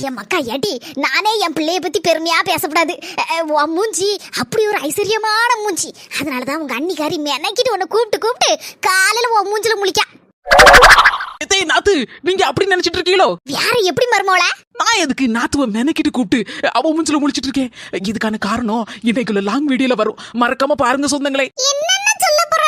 என் மக்கா ஏட்டி, நானே என் பிள்ளைய பத்தி பெருமையா பேசக்கூடாது. உன் மூஞ்சி அப்படி ஒரு ஐஸ்வர்யமான மூஞ்சி. அதனாலதான் உங்க அண்ணிக்காரி மெனக்கிட்டு உன்னை கூப்பிட்டு காலையில உன் மூஞ்சில முழிக்கா. நாத்து, நீங்க அப்படி நினைச்சிட்டு இருக்கீங்களோ? வேற எப்படி மருமோள? நான் எதுக்கு நாத்துவ மெனக்கிட்டு கூப்பிட்டு அவ மூஞ்சில முழிச்சிட்டு இருக்கேன்? இதுக்கான காரணம் இன்னைக்குள்ள லாங் வீடியோல வரும், மறக்காம பாருங்க சொந்தங்களே. என்னென்ன சொல்ல போற?